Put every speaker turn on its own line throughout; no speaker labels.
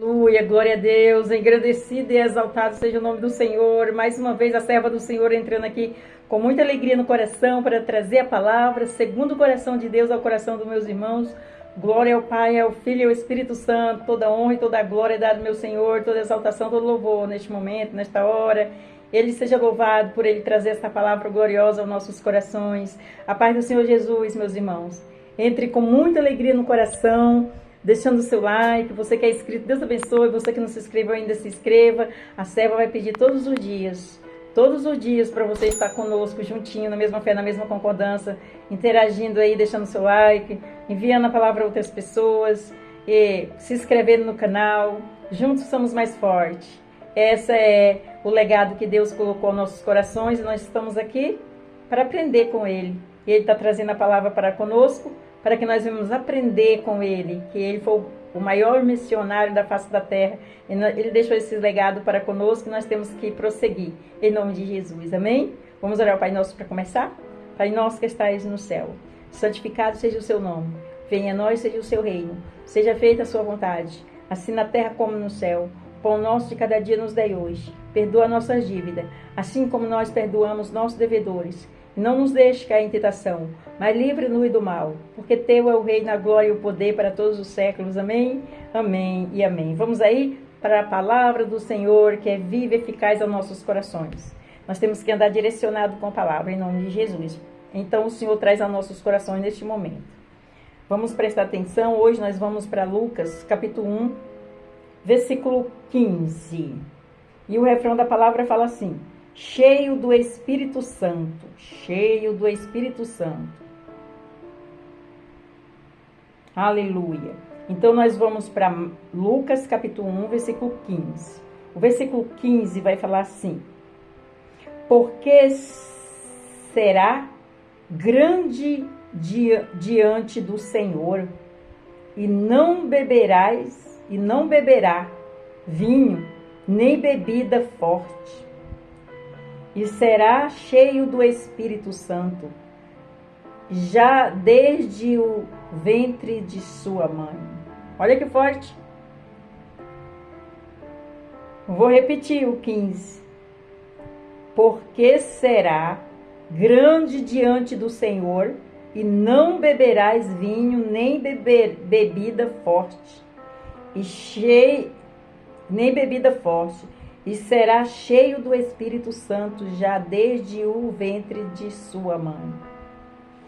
Aleluia, glória a Deus, engrandecido e exaltado seja o nome do Senhor. Mais uma vez a serva do Senhor entrando aqui com muita alegria no coração para trazer a palavra, segundo o coração de Deus ao coração dos meus irmãos. Glória ao Pai, ao Filho e ao Espírito Santo, toda honra e toda glória é dada ao meu Senhor, toda exaltação, todo louvor neste momento, nesta hora. Ele seja louvado por Ele trazer esta palavra gloriosa aos nossos corações. A paz do Senhor Jesus, meus irmãos. Entre com muita alegria no coração, deixando o seu like. Você que é inscrito, Deus abençoe. Você que não se inscreveu ainda, se inscreva. A serva vai pedir todos os dias para você estar conosco, juntinho, na mesma fé, na mesma concordância, interagindo aí, deixando o seu like, enviando a palavra a outras pessoas, e se inscrevendo no canal. Juntos somos mais fortes. Esse é o legado que Deus colocou nos nossos corações e nós estamos aqui para aprender com Ele. E Ele está trazendo a palavra para conosco, para que nós venhamos aprender com Ele, que Ele foi o maior missionário da face da terra. Ele deixou esse legado para conosco e nós temos que prosseguir, em nome de Jesus, amém? Vamos orar ao Pai Nosso para começar? Pai nosso que estais no céu, santificado seja o seu nome, venha a nós, seja o seu reino, seja feita a sua vontade, assim na terra como no céu. O pão nosso de cada dia nos dai hoje, perdoa nossas dívidas, assim como nós perdoamos nossos devedores. Não nos deixe cair em tentação, mas livre-nos do mal, porque teu é o reino, a glória e o poder para todos os séculos. Amém, amém e amém. Vamos aí para a palavra do Senhor, que é viva e eficaz aos nossos corações. Nós temos que andar direcionado com a palavra, em nome de Jesus. Então o Senhor traz aos nossos corações neste momento. Vamos prestar atenção, hoje nós vamos para Lucas, capítulo 1, versículo 15. E o refrão da palavra fala assim: cheio do Espírito Santo, cheio do Espírito Santo. Aleluia. Então nós vamos para Lucas capítulo 1, versículo 15. O versículo 15 vai falar assim: porque será grande diante do Senhor, e não beberá vinho, nem bebida forte, e será cheio do Espírito Santo, já desde o ventre de sua mãe. Olha que forte. Vou repetir o 15. Porque será grande diante do Senhor, e não beberás vinho, nem bebida forte, nem bebida forte, e será cheio do Espírito Santo já desde o ventre de sua mãe.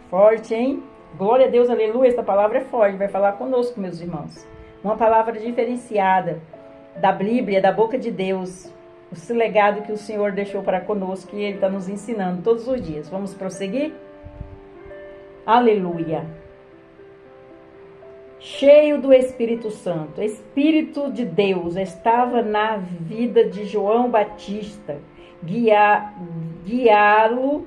Forte, hein? Glória a Deus, aleluia. Esta palavra é forte, vai falar conosco, meus irmãos. Uma palavra diferenciada da Bíblia, da boca de Deus. Esse legado que o Senhor deixou para conosco e Ele está nos ensinando todos os dias. Vamos prosseguir? Aleluia. Cheio do Espírito Santo, Espírito de Deus estava na vida de João Batista, guiá-lo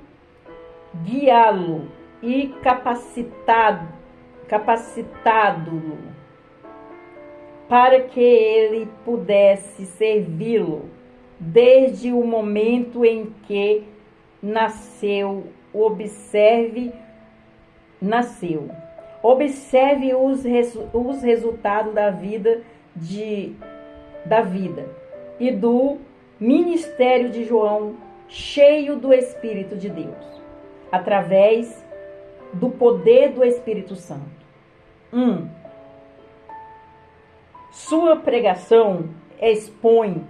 e capacitado-o para que ele pudesse servi-lo desde o momento em que nasceu. Observe os resultados da vida e do ministério de João, cheio do Espírito de Deus, através do poder do Espírito Santo. Sua pregação expõe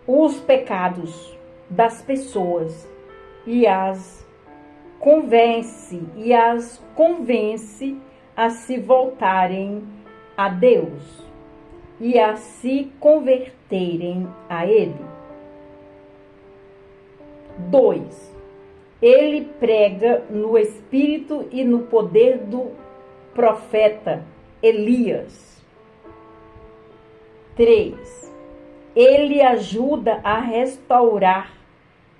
os pecados das pessoas e as convence a se voltarem a Deus e a se converterem a Ele. 2. Ele prega no Espírito e no poder do profeta Elias. 3. Ele ajuda a restaurar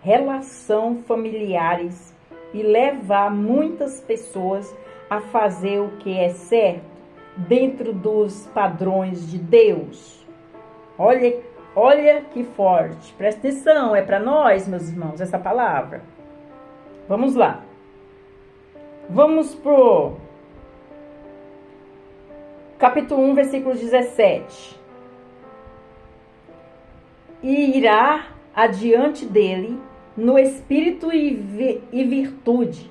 relações familiares e levar muitas pessoas a fazer o que é certo dentro dos padrões de Deus. Olha que forte. Presta atenção, é para nós, meus irmãos, essa palavra. Vamos lá. Vamos pro capítulo 1, versículo 17. E irá adiante dele no espírito e virtude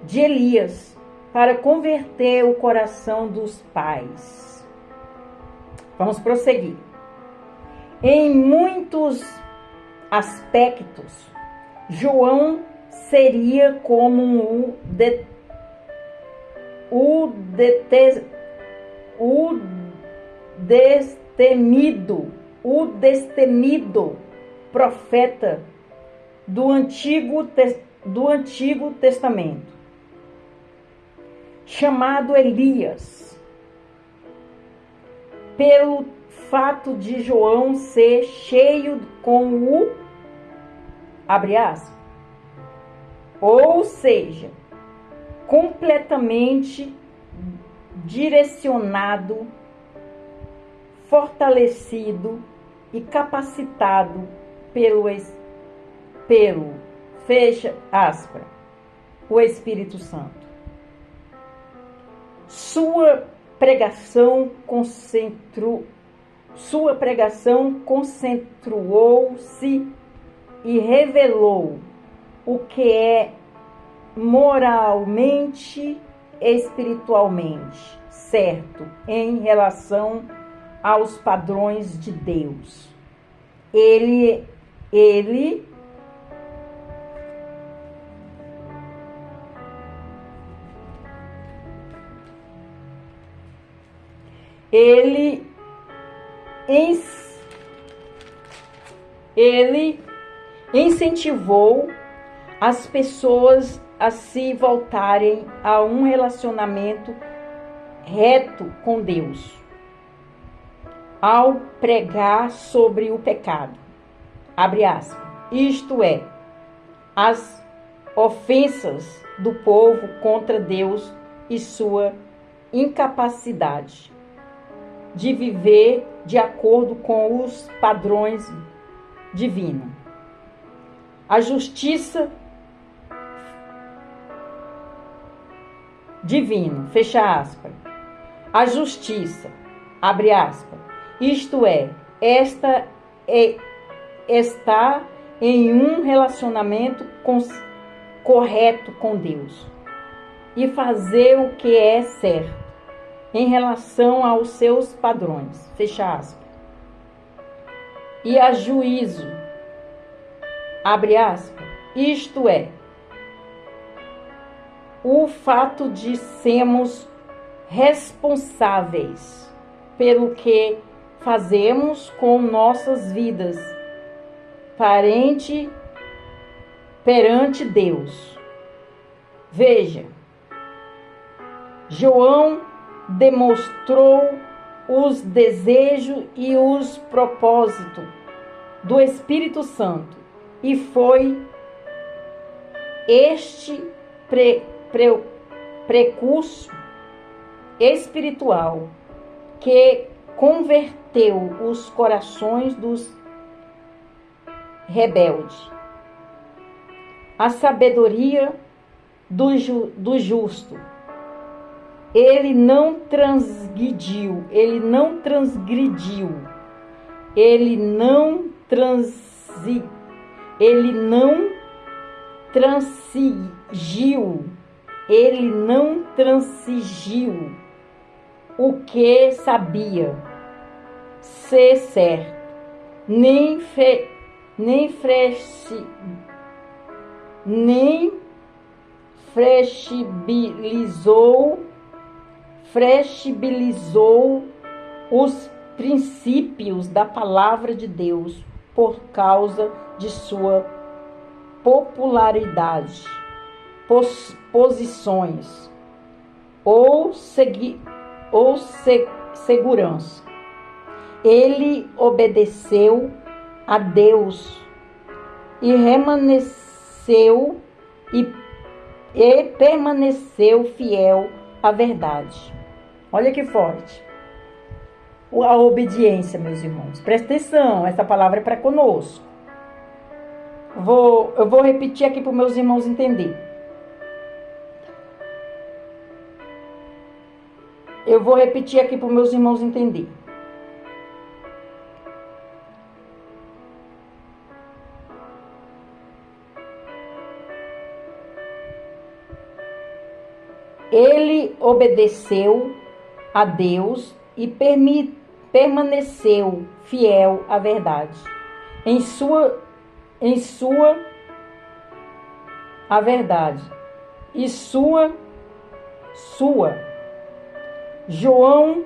de Elias, para converter o coração dos pais. Vamos prosseguir. Em muitos aspectos, João seria como o destemido profeta do Antigo Testamento, chamado Elias, pelo fato de João ser cheio com o, abre aspas, ou seja, completamente direcionado, fortalecido e capacitado pelo fecha aspas, o Espírito Santo. Sua pregação concentrou-se e revelou o que é moralmente e espiritualmente certo em relação aos padrões de Deus. Ele incentivou as pessoas a se voltarem a um relacionamento reto com Deus, ao pregar sobre o pecado, abre aspas, isto é, as ofensas do povo contra Deus e sua incapacidade de viver de acordo com os padrões divinos. A justiça divina, fecha aspas. A justiça, abre aspas. Isto é, está em um relacionamento correto com Deus e fazer o que é certo em relação aos seus padrões, fecha aspas. E a juízo, abre aspas, isto é, o fato de sermos responsáveis pelo que fazemos com nossas vidas perante Deus. Veja, João demonstrou os desejos e os propósitos do Espírito Santo e foi este precurso espiritual que converteu os corações dos rebeldes. A sabedoria do justo. Ele não transgrediu, o que sabia ser certo, nem flexibilizou os princípios da palavra de Deus por causa de sua popularidade, posições ou segurança. Ele obedeceu a Deus e permaneceu fiel à verdade. Olha que forte. A obediência, meus irmãos. Presta atenção, essa palavra é para conosco. Eu vou repetir aqui para os meus irmãos entenderem. Eu vou repetir aqui para os meus irmãos entenderem. Ele obedeceu a Deus e permaneceu fiel à verdade. A verdade. E sua. João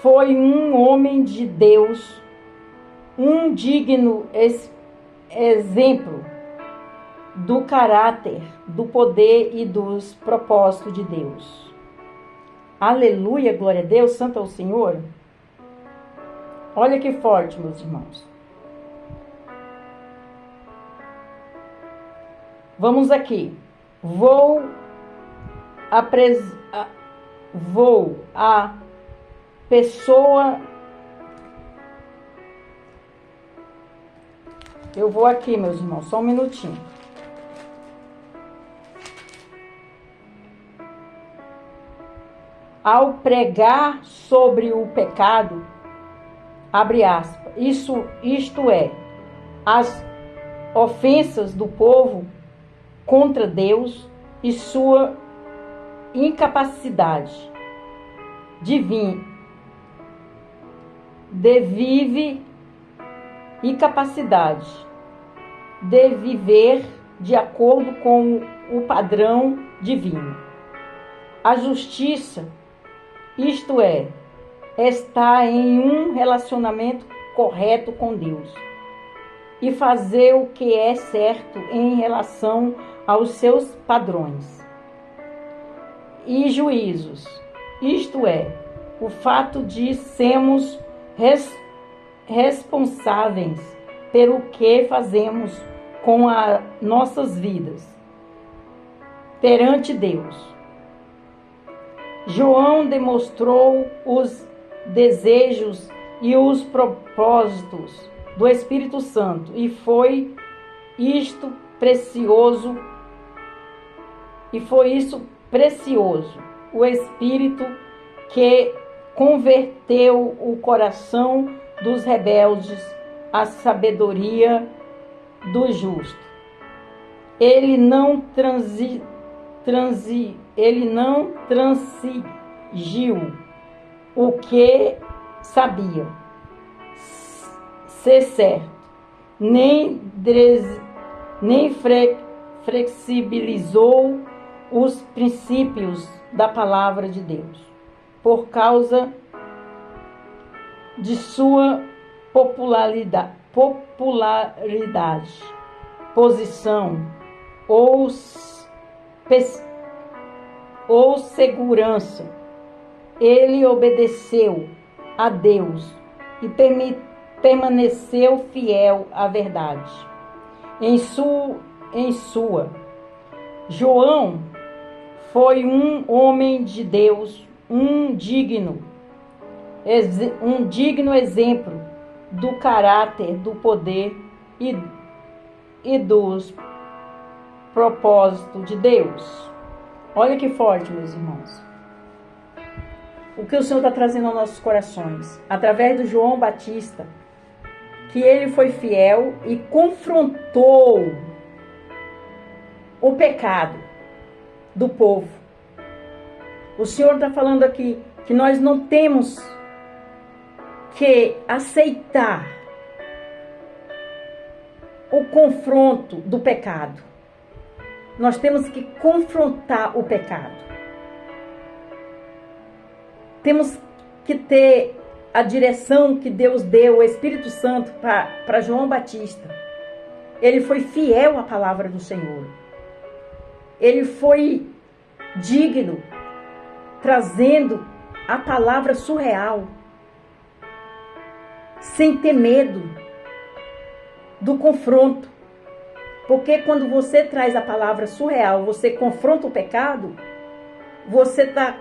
foi um homem de Deus, um digno exemplo do caráter, do poder e dos propósitos de Deus. Aleluia, glória a Deus, santo é o Senhor. Olha que forte, meus irmãos. Vamos aqui. Vou a pessoa. Eu vou aqui, meus irmãos, só um minutinho. Ao pregar sobre o pecado, abre aspas, isto é, as ofensas do povo contra Deus e sua incapacidade divina, incapacidade de viver de acordo com o padrão divino. A justiça, isto é, estar em um relacionamento correto com Deus e fazer o que é certo em relação aos seus padrões. E juízos, isto é, o fato de sermos responsáveis pelo que fazemos com as nossas vidas perante Deus. João demonstrou os desejos e os propósitos do Espírito Santo e foi isso precioso, o Espírito que converteu o coração dos rebeldes à sabedoria do justo. Ele não transigiu o que sabia ser certo, nem flexibilizou os princípios da palavra de Deus por causa de sua popularidade, posição ou segurança. Ele obedeceu a Deus e permaneceu fiel à verdade. João foi um homem de Deus, um digno exemplo do caráter, do poder e dos propósitos de Deus. Olha que forte, meus irmãos. O que o Senhor está trazendo aos nossos corações, através do João Batista, que ele foi fiel e confrontou o pecado do povo. O Senhor está falando aqui que nós não temos que aceitar o confronto do pecado. Nós temos que confrontar o pecado. Temos que ter a direção que Deus deu, o Espírito Santo, para João Batista. Ele foi fiel à palavra do Senhor. Ele foi digno, trazendo a palavra surreal, sem ter medo do confronto. Porque quando você traz a palavra surreal, você confronta o pecado, você está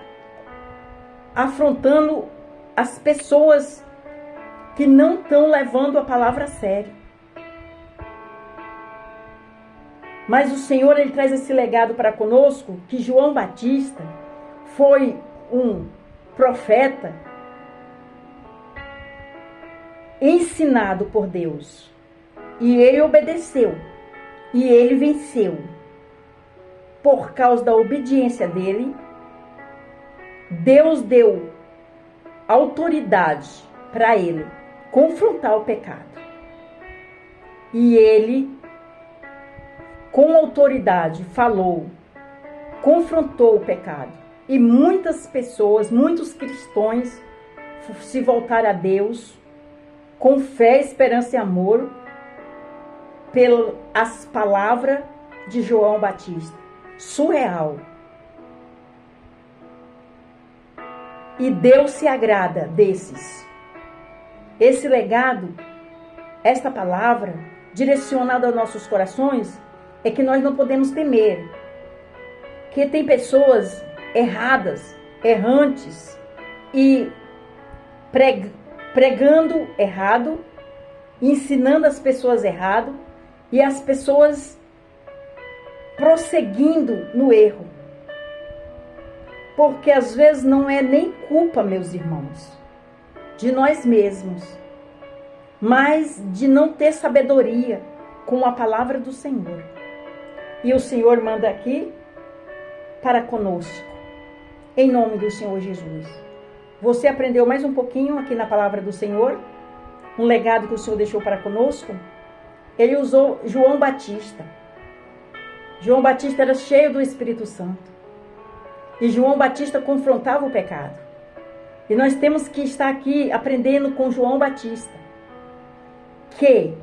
afrontando as pessoas que não estão levando a palavra a sério. Mas o Senhor, Ele traz esse legado para conosco, que João Batista foi um profeta ensinado por Deus. E ele obedeceu. E ele venceu. Por causa da obediência dele, Deus deu autoridade para ele confrontar o pecado. E ele, com autoridade, falou, confrontou o pecado. E muitas pessoas, muitos cristãos se voltaram a Deus com fé, esperança e amor pelas palavras de João Batista. Surreal. E Deus se agrada desses. Esse legado, esta palavra, direcionada aos nossos corações, é que nós não podemos temer. Que tem pessoas erradas, errantes, e pregando errado, ensinando as pessoas errado, e as pessoas prosseguindo no erro. Porque às vezes não é nem culpa, meus irmãos, de nós mesmos, mas de não ter sabedoria com a palavra do Senhor. E o Senhor manda aqui para conosco, em nome do Senhor Jesus. Você aprendeu mais um pouquinho aqui na palavra do Senhor? Um legado que o Senhor deixou para conosco? Ele usou João Batista. João Batista era cheio do Espírito Santo. E João Batista confrontava o pecado. E nós temos que estar aqui aprendendo com João Batista que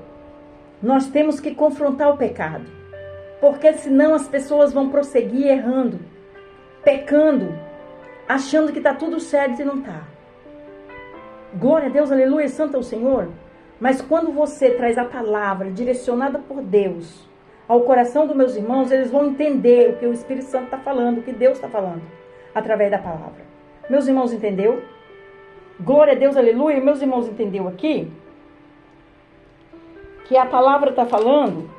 nós temos que confrontar o pecado. Porque senão as pessoas vão prosseguir errando, pecando, achando que está tudo certo e não está. Glória a Deus, aleluia, santo é o Senhor. Mas quando você traz a palavra direcionada por Deus ao coração dos meus irmãos, eles vão entender o que o Espírito Santo está falando, o que Deus está falando, através da palavra. Meus irmãos, entendeu? Glória a Deus, aleluia. Meus irmãos, entendeu aqui? Que a palavra está falando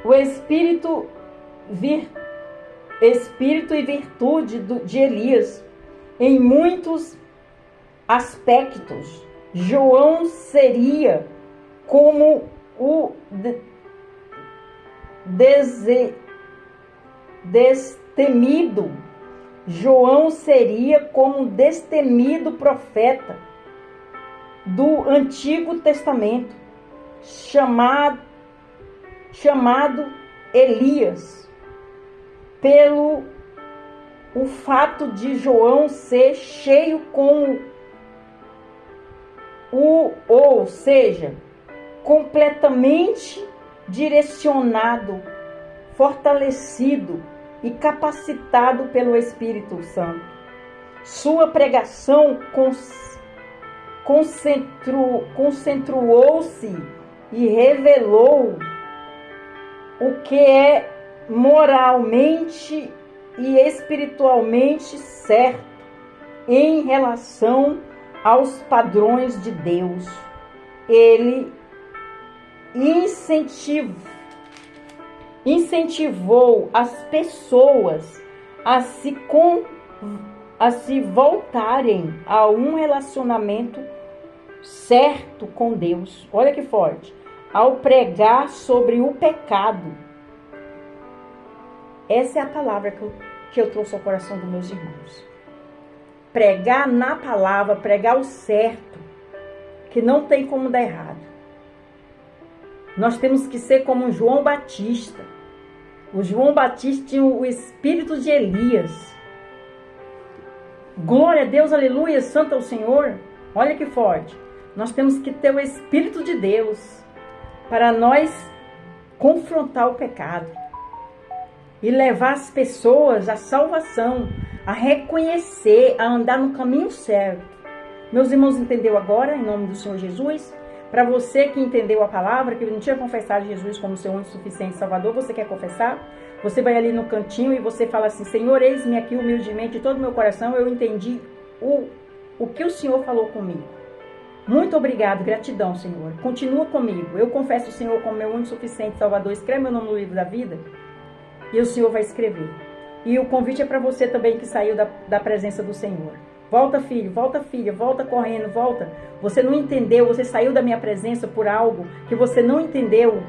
o espírito e virtude de Elias em muitos aspectos. João seria como o destemido. João seria como um destemido profeta do Antigo Testamento, chamado Elias, pelo o fato de João ser cheio ou seja, completamente direcionado, fortalecido e capacitado pelo Espírito Santo. Sua pregação concentrou-se e revelou o que é moralmente e espiritualmente certo em relação aos padrões de Deus. Ele incentivou as pessoas a se voltarem a um relacionamento certo com Deus. Olha que forte. Ao pregar sobre o pecado. Essa é a palavra que eu trouxe ao coração dos meus irmãos. Pregar na palavra, pregar o certo, que não tem como dar errado. Nós temos que ser como João Batista. O João Batista tinha o espírito de Elias. Glória a Deus, aleluia, santo é o Senhor. Olha que forte. Nós temos que ter o Espírito de Deus para nós confrontar o pecado e levar as pessoas à salvação, a reconhecer, a andar no caminho certo. Meus irmãos, entendeu agora, em nome do Senhor Jesus? Para você que entendeu a palavra, que não tinha confessado Jesus como seu único suficiente Salvador, você quer confessar? Você vai ali no cantinho e você fala assim: Senhor, eis-me aqui humildemente, de todo o meu coração, eu entendi o que o Senhor falou comigo. Muito obrigado, gratidão, Senhor. Continua comigo. Eu confesso o Senhor como meu único suficiente Salvador. Escreve meu nome no livro da vida. e o Senhor vai escrever. E o convite é para você também que saiu da presença do Senhor. Volta, filho, volta, filha, volta correndo, volta. Você não entendeu, você saiu da minha presença por algo que você não entendeu.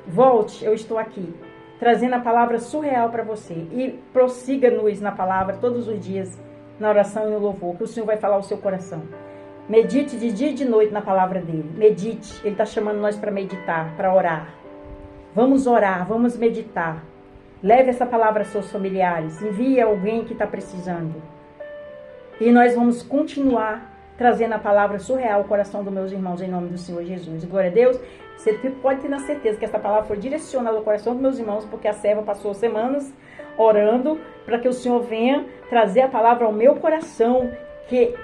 Volte, eu estou aqui, trazendo a palavra surreal para você. E prossiga-nos na palavra todos os dias, na oração e no louvor, que o Senhor vai falar ao seu coração. Medite de dia e de noite na palavra dele. Medite, ele está chamando nós para meditar, para orar. Vamos orar, vamos meditar. Leve essa palavra aos seus familiares, envie alguém que está precisando. E nós vamos continuar trazendo a palavra surreal ao coração dos meus irmãos, em nome do Senhor Jesus. Glória a Deus. Você pode ter na certeza que essa palavra foi direcionada ao coração dos meus irmãos, porque a serva passou semanas orando para que o Senhor venha trazer a palavra ao meu coração, que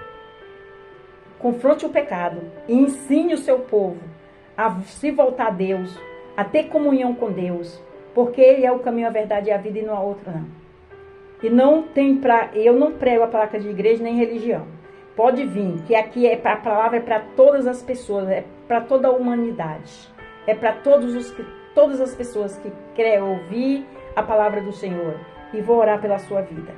confronte o pecado e ensine o seu povo a se voltar a Deus, a ter comunhão com Deus, porque Ele é o caminho, a verdade e a vida, e não há outro não. E eu não prego a placa de igreja nem religião. Pode vir, que aqui a palavra é para todas as pessoas, é para toda a humanidade. É para todas as pessoas que querem ouvir a palavra do Senhor. E vou orar pela sua vida.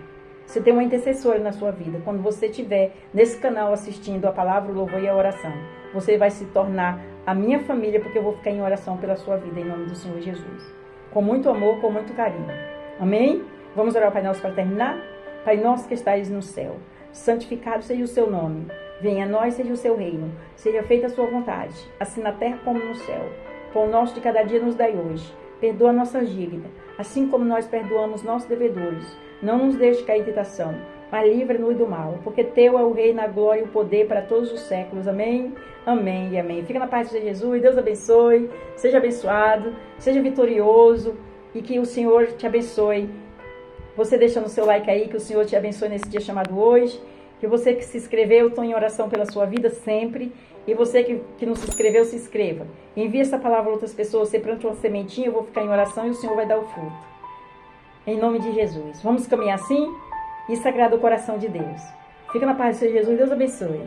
Você tem uma intercessora na sua vida. Quando você estiver nesse canal assistindo a palavra, o louvor e a oração, você vai se tornar a minha família, porque eu vou ficar em oração pela sua vida, em nome do Senhor Jesus. Com muito amor, com muito carinho. Amém? Vamos orar ao Pai Nosso para terminar? Pai nosso que estais no céu, santificado seja o seu nome. Venha a nós, seja o seu reino. Seja feita a sua vontade, assim na terra como no céu. Pão nosso de cada dia nos dai hoje. Perdoa nossas dívidas, assim como nós perdoamos nossos devedores. Não nos deixe cair em tentação, mas livra-nos do mal. Porque teu é o reino, a glória e o poder para todos os séculos. Amém, amém e amém. Fica na paz de Jesus. Deus abençoe. Seja abençoado, seja vitorioso e que o Senhor te abençoe. Você deixando o seu like aí, que o Senhor te abençoe nesse dia chamado hoje. Que você que se inscreveu, eu estou em oração pela sua vida sempre. E você que não se inscreveu, se inscreva. Envie essa palavra a outras pessoas. Você planta uma sementinha, eu vou ficar em oração e o Senhor vai dar o fruto. Em nome de Jesus. Vamos caminhar assim? Isso agrada o coração de Deus. Fica na paz do Senhor Jesus. Deus abençoe.